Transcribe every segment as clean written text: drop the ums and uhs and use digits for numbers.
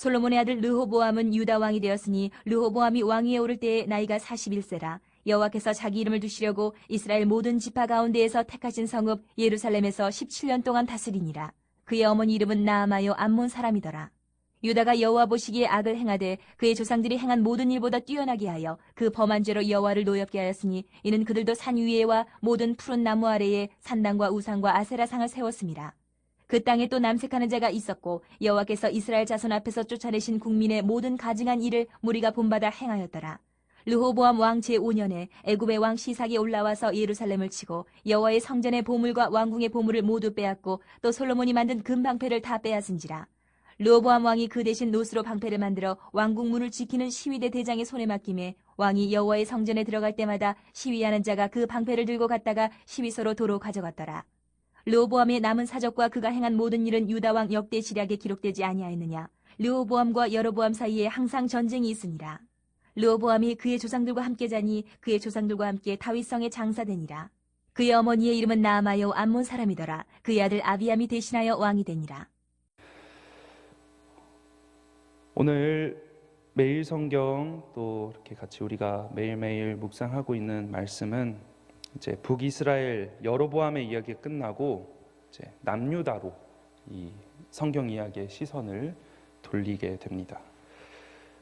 솔로몬의 아들 르호보암은 유다 왕이 되었으니 르호보암이 왕위에 오를 때에 나이가 41세라. 여호와께서 자기 이름을 두시려고 이스라엘 모든 지파 가운데에서 택하신 성읍 예루살렘에서 17년 동안 다스리니라. 그의 어머니 이름은 나아마요 암몬 사람이더라. 유다가 여호와 보시기에 악을 행하되 그의 조상들이 행한 모든 일보다 뛰어나게 하여 그 범한 죄로 여호와를 노엽게 하였으니 이는 그들도 산 위에와 모든 푸른 나무 아래에 산당과 우상과 아세라상을 세웠습니다. 그 땅에 또 남색하는 자가 있었고 여호와께서 이스라엘 자손 앞에서 쫓아내신 국민의 모든 가증한 일을 무리가 본받아 행하였더라. 르호보암 왕 제5년에 애굽의 왕 시삭이 올라와서 예루살렘을 치고 여호와의 성전의 보물과 왕궁의 보물을 모두 빼앗고 또 솔로몬이 만든 금방패를 다 빼앗은지라. 르호보암 왕이 그 대신 노스로 방패를 만들어 왕궁 문을 지키는 시위대 대장의 손에 맡기매 왕이 여호와의 성전에 들어갈 때마다 시위하는 자가 그 방패를 들고 갔다가 시위소로 도로 가져갔더라. 르호보암의 남은 사적과 그가 행한 모든 일은 유다 왕 역대 지략에 기록되지 아니하였느냐. 르호보암과 여로보암 사이에 항상 전쟁이 있으니라. 르호보암이 그의 조상들과 함께 자니 그의 조상들과 함께 다윗성에 장사되니라. 그의 어머니의 이름은 나아마요 암몬 사람이더라. 그의 아들 아비암이 대신하여 왕이 되니라. 오늘 매일 성경 또 이렇게 같이 우리가 매일매일 묵상하고 있는 말씀은 이제 북이스라엘 여로보암의 이야기가 끝나고 이제 남유다로 이 성경 이야기의 시선을 돌리게 됩니다.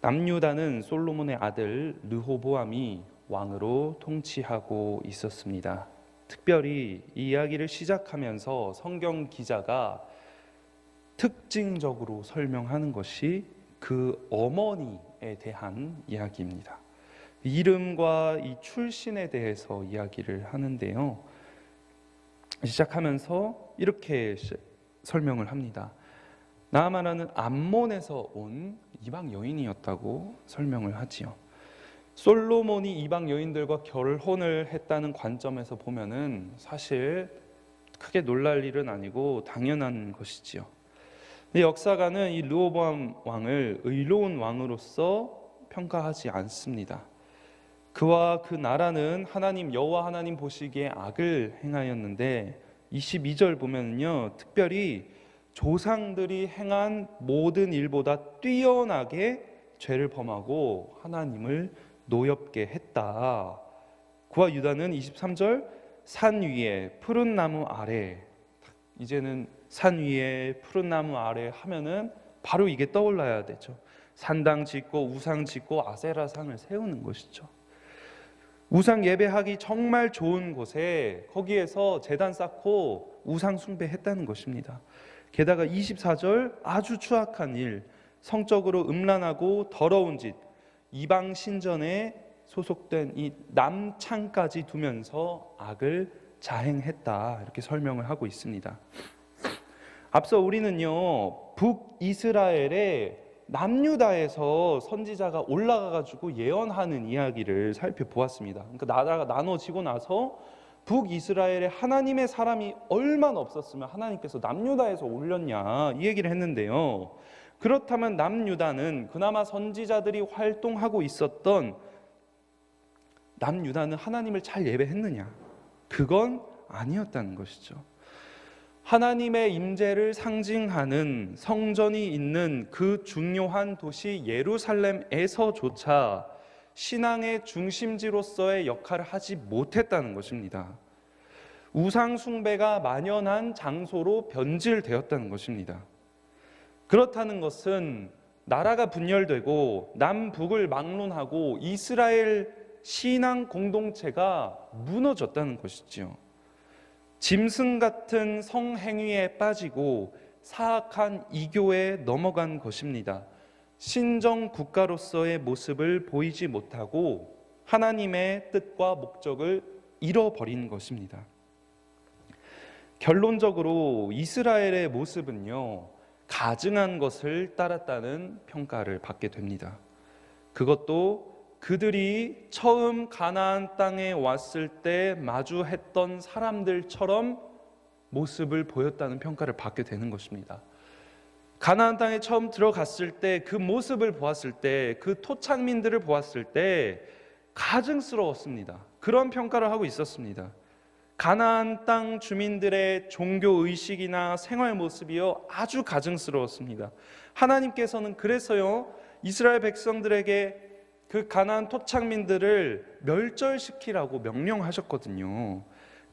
남유다는 솔로몬의 아들 르호보암이 왕으로 통치하고 있었습니다. 특별히 이 이야기를 시작하면서 성경 기자가 특징적으로 설명하는 것이 그 어머니에 대한 이야기입니다. 이름과 이 출신에 대해서 이야기를 하는데요. 시작하면서 이렇게 설명을 합니다. 나아마나는 암몬에서 온 이방 여인이었다고 설명을 하지요. 솔로몬이 이방 여인들과 결혼을 했다는 관점에서 보면은 사실 크게 놀랄 일은 아니고 당연한 것이지요. 역사가는 이 르호보암 왕을 의로운 왕으로서 평가하지 않습니다. 그와 그 나라는 하나님 여호와 하나님 보시기에 악을 행하였는데 22절 보면요, 특별히 조상들이 행한 모든 일보다 뛰어나게 죄를 범하고 하나님을 노엽게 했다. 그와 유다는 23절 산 위에 푸른 나무 아래, 이제는 산 위에 푸른 나무 아래 하면은 바로 이게 떠올라야 되죠. 산당 짓고 우상 짓고 아세라상을 세우는 것이죠. 우상 예배하기 정말 좋은 곳에 거기에서 제단 쌓고 우상 숭배했다는 것입니다. 게다가 24절 아주 추악한 일, 성적으로 음란하고 더러운 짓, 이방 신전에 소속된 이 남창까지 두면서 악을 자행했다, 이렇게 설명을 하고 있습니다. 앞서 우리는요, 북이스라엘의 남유다에서 선지자가 올라가가지고 예언하는 이야기를 살펴보았습니다. 그러니까 나라가 나눠지고 나서 북이스라엘에 하나님의 사람이 얼마나 없었으면 하나님께서 남유다에서 올렸냐, 이 얘기를 했는데요. 그렇다면 남유다는 그나마 선지자들이 활동하고 있었던 남유다는 하나님을 잘 예배했느냐? 그건 아니었다는 것이죠. 하나님의 임재를 상징하는 성전이 있는 그 중요한 도시 예루살렘에서조차 신앙의 중심지로서의 역할을 하지 못했다는 것입니다. 우상 숭배가 만연한 장소로 변질되었다는 것입니다. 그렇다는 것은 나라가 분열되고 남북을 막론하고 이스라엘 신앙 공동체가 무너졌다는 것이지요. 짐승 같은 성행위에 빠지고 사악한 이교에 넘어간 것입니다. 신정 국가로서의 모습을 보이지 못하고 하나님의 뜻과 목적을 잃어버린 것입니다. 결론적으로 이스라엘의 모습은요, 가증한 것을 따랐다는 평가를 받게 됩니다. 그것도 그들이 처음 가나안 땅에 왔을 때 마주했던 사람들처럼 모습을 보였다는 평가를 받게 되는 것입니다. 가나안 땅에 처음 들어갔을 때 그 모습을 보았을 때, 그 토착민들을 보았을 때 가증스러웠습니다. 그런 평가를 하고 있었습니다. 가나안 땅 주민들의 종교 의식이나 생활 모습이요 아주 가증스러웠습니다. 하나님께서는 그래서요 이스라엘 백성들에게 그 가나안 토착민들을 멸절시키라고 명령하셨거든요.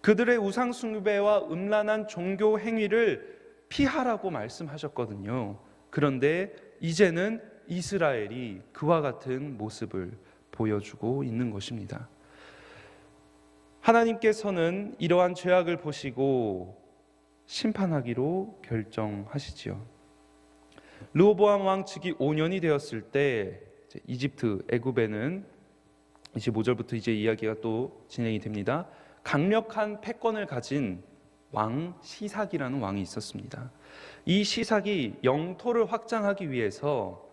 그들의 우상 숭배와 음란한 종교 행위를 피하라고 말씀하셨거든요. 그런데 이제는 이스라엘이 그와 같은 모습을 보여주고 있는 것입니다. 하나님께서는 이러한 죄악을 보시고 심판하기로 결정하시지요. 르호보암 왕 즉위 5년이 되었을 때 이집트 애굽에는 25절부터 이제 이야기가 또 진행이 됩니다. 강력한 패권을 가진 왕 시삭이라는 왕이 있었습니다. 이 시삭이 영토를 확장하기 위해서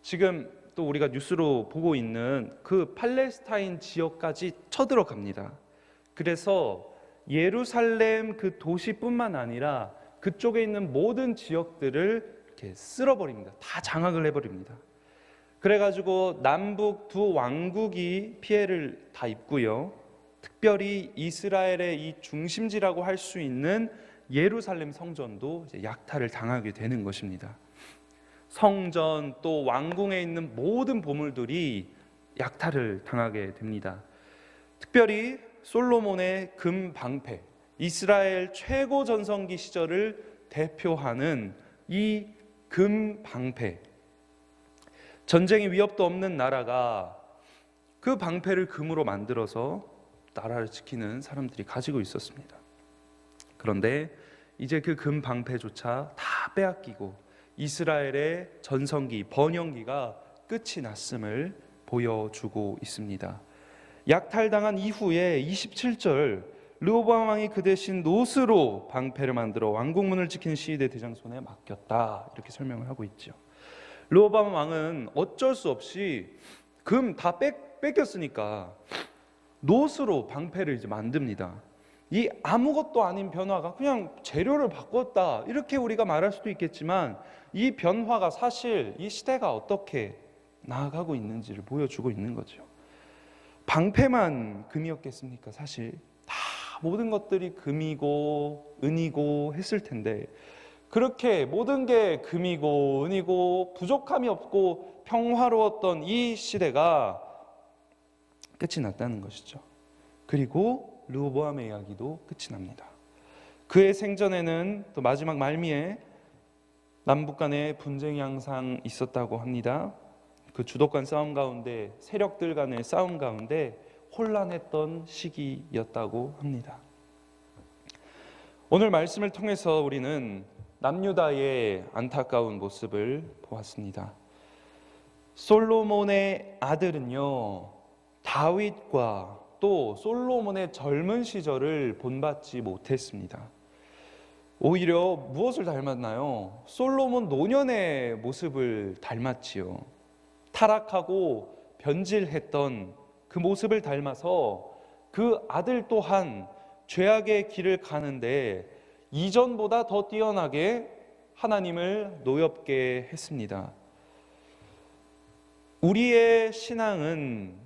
지금 또 우리가 뉴스로 보고 있는 그 팔레스타인 지역까지 쳐들어갑니다. 그래서 예루살렘 그 도시뿐만 아니라 그쪽에 있는 모든 지역들을 이렇게 쓸어버립니다. 다 장악을 해버립니다. 그래가지고 남북 두 왕국이 피해를 다 입고요. 특별히 이스라엘의 이 중심지라고 할 수 있는 예루살렘 성전도 이제 약탈을 당하게 되는 것입니다. 성전 또 왕궁에 있는 모든 보물들이 약탈을 당하게 됩니다. 특별히 솔로몬의 금 방패, 이스라엘 최고 전성기 시절을 대표하는 이 금 방패, 전쟁의 위협도 없는 나라가 그 방패를 금으로 만들어서 나라를 지키는 사람들이 가지고 있었습니다. 그런데 이제 그 금 방패조차 다 빼앗기고 이스라엘의 전성기, 번영기가 끝이 났음을 보여주고 있습니다. 약탈당한 이후에 27절 르호보암 왕이 그 대신 노스로 방패를 만들어 왕궁문을 지키는 시위대 대장 손에 맡겼다, 이렇게 설명을 하고 있죠. 르호보암 왕은 어쩔 수 없이 금 다 뺏겼으니까 노스로 방패를 이제 만듭니다. 이 아무것도 아닌 변화가 그냥 재료를 바꿨다, 이렇게 우리가 말할 수도 있겠지만 이 변화가 사실 이 시대가 어떻게 나아가고 있는지를 보여주고 있는 거죠. 방패만 금이었겠습니까? 사실 다 모든 것들이 금이고 은이고 했을 텐데, 그렇게 모든 게 금이고 은이고 부족함이 없고 평화로웠던 이 시대가 끝이 났다는 것이죠. 그리고 르호보암의 이야기도 끝이 납니다. 그의 생전에는 또 마지막 말미에 남북 간의 분쟁이 항상 있었다고 합니다. 그 주도권 싸움 가운데, 세력들 간의 싸움 가운데 혼란했던 시기였다고 합니다. 오늘 말씀을 통해서 우리는 남유다의 안타까운 모습을 보았습니다. 솔로몬의 아들은요, 다윗과 또 솔로몬의 젊은 시절을 본받지 못했습니다. 오히려 무엇을 닮았나요? 솔로몬 노년의 모습을 닮았지요. 타락하고 변질했던 그 모습을 닮아서 그 아들 또한 죄악의 길을 가는데 이전보다 더 뛰어나게 하나님을 노엽게 했습니다. 우리의 신앙은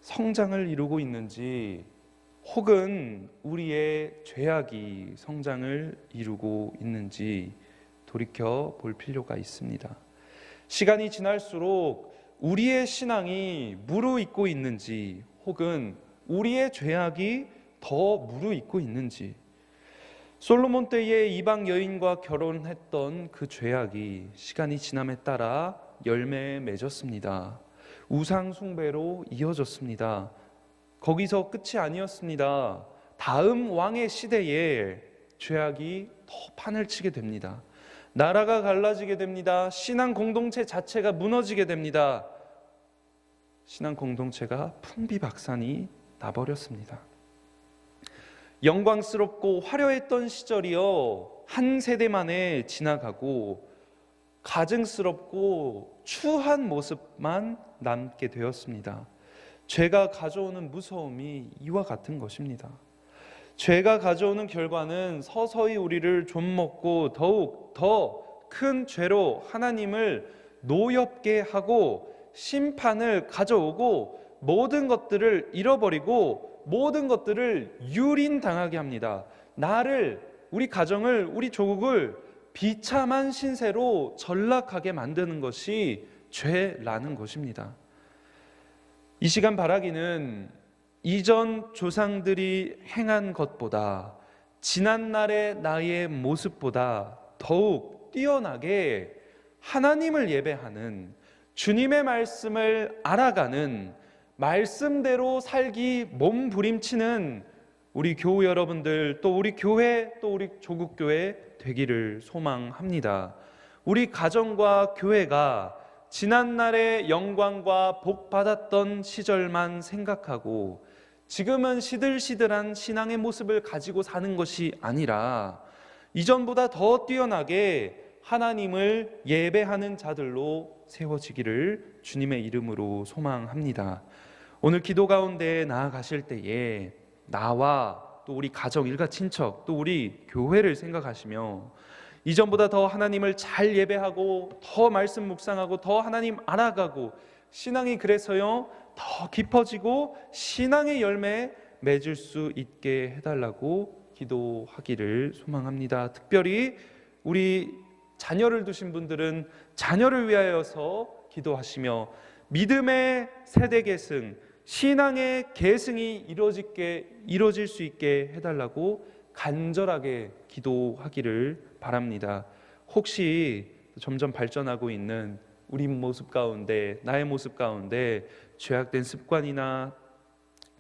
성장을 이루고 있는지, 혹은 우리의 죄악이 성장을 이루고 있는지 돌이켜 볼 필요가 있습니다. 시간이 지날수록 우리의 신앙이 무르익고 있는지, 혹은 우리의 죄악이 더 무르익고 있는지, 솔로몬 때에 이방 여인과 결혼했던 그 죄악이 시간이 지남에 따라 열매에 맺었습니다. 우상 숭배로 이어졌습니다. 거기서 끝이 아니었습니다. 다음 왕의 시대에 죄악이 더 판을 치게 됩니다. 나라가 갈라지게 됩니다. 신앙 공동체 자체가 무너지게 됩니다. 신앙 공동체가 풍비박산이 나버렸습니다. 영광스럽고 화려했던 시절이요, 한 세대 만에 지나가고 가증스럽고 추한 모습만 남게 되었습니다. 죄가 가져오는 무서움이 이와 같은 것입니다. 죄가 가져오는 결과는 서서히 우리를 좀먹고 더욱 더 큰 죄로 하나님을 노엽게 하고 심판을 가져오고 모든 것들을 잃어버리고 모든 것들을 유린당하게 합니다. 나를, 우리 가정을, 우리 조국을 비참한 신세로 전락하게 만드는 것이 죄라는 것입니다. 이 시간 바라기는 이전 조상들이 행한 것보다, 지난날의 나의 모습보다 더욱 뛰어나게 하나님을 예배하는, 주님의 말씀을 알아가는, 말씀대로 살기 몸부림치는 우리 교우 여러분들, 또 우리 교회, 또 우리 조국교회 되기를 소망합니다. 우리 가정과 교회가 지난날의 영광과 복 받았던 시절만 생각하고 지금은 시들시들한 신앙의 모습을 가지고 사는 것이 아니라 이전보다 더 뛰어나게 하나님을 예배하는 자들로 세워지기를 주님의 이름으로 소망합니다. 오늘 기도 가운데 나아가실 때에 나와 또 우리 가정, 일가, 친척, 또 우리 교회를 생각하시며 이전보다 더 하나님을 잘 예배하고 더 말씀 묵상하고 더 하나님 알아가고 신앙이 그래서요 더 깊어지고 신앙의 열매 맺을 수 있게 해달라고 기도하기를 소망합니다. 특별히 우리 자녀를 두신 분들은 자녀를 위하여서 기도하시며 믿음의 세대 계승, 신앙의 계승이 이루어질 수 있게 해달라고 간절하게 기도하기를 바랍니다. 혹시 점점 발전하고 있는 우리 모습 가운데, 나의 모습 가운데 죄악된 습관이나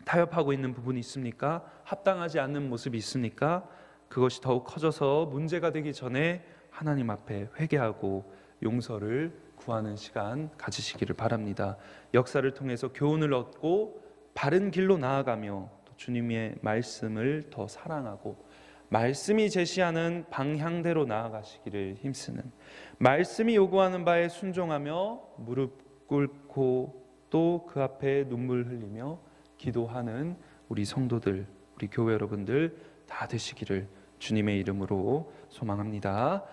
타협하고 있는 부분이 있습니까? 합당하지 않는 모습이 있습니까? 그것이 더욱 커져서 문제가 되기 전에 하나님 앞에 회개하고 용서를 구하는 시간 가지시기를 바랍니다. 역사를 통해서 교훈을 얻고 바른 길로 나아가며 또 주님의 말씀을 더 사랑하고 말씀이 제시하는 방향대로 나아가시기를 힘쓰는, 말씀이 요구하는 바에 순종하며 무릎 꿇고 또 그 앞에 눈물 흘리며 기도하는 우리 성도들, 우리 교회 여러분들 다 되시기를 주님의 이름으로 소망합니다.